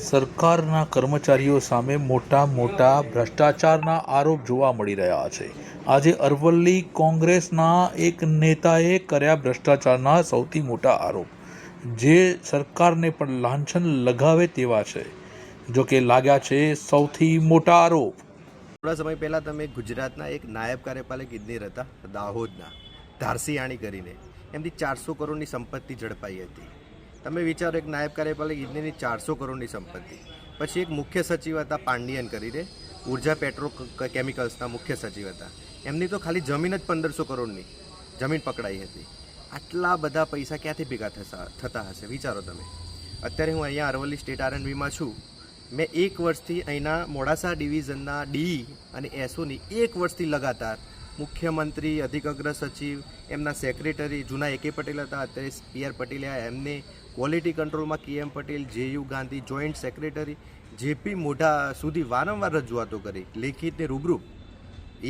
સરકારના કર્મચારીઓ સામે મોટા મોટા ભ્રષ્ટાચારના આરોપ જોવા મળી રહ્યા છે। આજે અરવલ્લી કોંગ્રેસના એક નેતાએ કર્યા ભ્રષ્ટાચારના સૌથી મોટા આરોપ, જે સરકારને પણ લાંછન લગાવે તેવા છે। જો કે લાગ્યા છે સૌથી મોટા આરોપ। થોડા સમય પહેલાં તમે ગુજરાતના એક નાયબ કાર્યપાલક ઇજનેર હતા દાહોદના, ધારસિયાણી કરીને, એમની 400 કરોડની સંપત્તિ ઝડપાઈ હતી। તમે વિચારો, એક નાયબ કાર્યપાલક ઇજનેરની 400 કરોડની સંપત્તિ। પછી એક મુખ્ય સચિવ હતા પાંડિયન કરીને, ઉર્જા પેટ્રો કેમિકલ્સના મુખ્ય સચિવ હતા, એમની તો ખાલી જમીન જ 1500 કરોડની જમીન પકડાઈ હતી। આટલા બધા પૈસા ક્યાંથી ભેગા થતા હશે વિચારો તમે। અત્યારે હું અહીંયા અરવલ્લી સ્ટેટ આરએનબીમાં છું। મેં 1 વર્ષથી અહીંના મોડાસા ડિવિઝનના ડી અને એસઓની 1 વર્ષથી લગાતાર મુખ્યમંત્રી, અધિક અગ્ર સચિવ, એમના સેક્રેટરી જૂના AK પટેલ હતા, અત્યારે PR પટેલ, એમને ક્વોલિટી કંટ્રોલમાં KM Patel, JU Gandhi, joint secretary JP મોઢા સુધી વારંવાર રજૂઆતો કરી, લેખિત ને રૂબરૂ।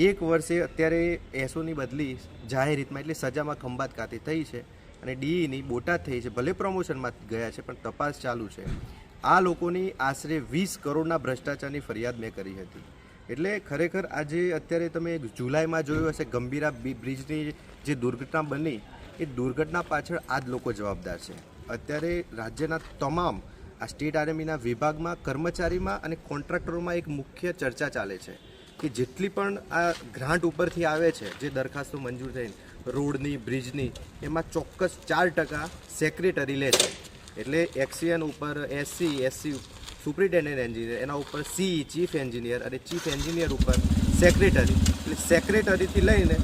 1 વર્ષે અત્યારે એસઓની બદલી જાહેર હિતમાં એટલે સજામાં ખંભાત ખાતે થઈ છે અને ડીની બોટાદ થઈ છે। ભલે પ્રમોશનમાં ગયા છે પણ તપાસ ચાલુ છે। આ લોકોની આશરે 20 કરોડના ભ્રષ્ટાચારની ફરિયાદ મેં કરી હતી। એટલે ખરેખર આજે અત્યારે તમે જુલાઈમાં જોયું હશે ગંભીરા બ્રિજની જે દુર્ઘટના બની, એ દુર્ઘટના પાછળ આ જ લોકો જવાબદાર છે। અત્યારે રાજ્યના તમામ આ સ્ટેટ આરએનબીના વિભાગમાં, કર્મચારીમાં અને કોન્ટ્રાક્ટરોમાં એક મુખ્ય ચર્ચા ચાલે છે કે જેટલી પણ આ ગ્રાન્ટ ઉપરથી આવે છે, જે દરખાસ્તો મંજૂર થઈને રોડની, બ્રિજની, એમાં ચોક્કસ 4% સેક્રેટરી લે છે। એટલે એક્સિયન ઉપર SC સુપ્રિન્ટેન્ડન્ટ એન્જિનિયર, એના ઉપર CE ચીફ એન્જિનિયર અને ચીફ એન્જિનિયર ઉપર સેક્રેટરી, એટલે સેક્રેટરીથી લઈને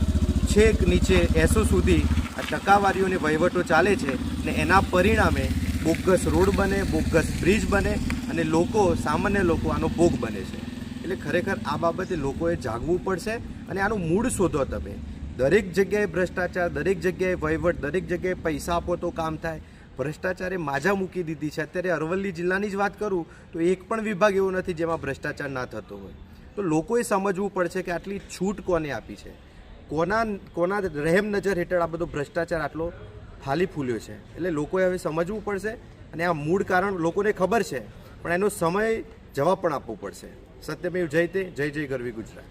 છેક નીચે SO સુધી આ ટકાવારીઓને વહીવટો ચાલે છે ને એના પરિણામે બોગસ રોડ બને, બોગસ બ્રિજ બને અને લોકો, સામાન્ય લોકો આનો ભોગ બને છે। એટલે ખરેખર આ બાબતે લોકોએ જાગવું પડશે અને આનું મૂળ શોધો તમે। દરેક જગ્યાએ ભ્રષ્ટાચાર, દરેક જગ્યાએ વહીવટ, દરેક જગ્યાએ પૈસા આપો તો કામ થાય। ભ્રષ્ટાચારે માજા મૂકી દીધી છે। અત્યારે અરવલ્લી જિલ્લાની જ વાત કરું તો એક પણ વિભાગ એવો નથી જેમાં ભ્રષ્ટાચાર ના થતો હોય। તો લોકોએ સમજવું પડશે કે આટલી છૂટ કોને આપી છે, કોના રહેમ નજર હેઠળ આ બધો ભ્રષ્ટાચાર આટલો ફાલી ફૂલ્યો છે। એટલે લોકોએ હવે સમજવું પડશે અને આ મૂળ કારણ લોકોને ખબર છે, પણ એનો સમય જવાબ પણ આપવો પડશે। સત્યમેવ જયતે, જય જય ગરવી ગુજરાત।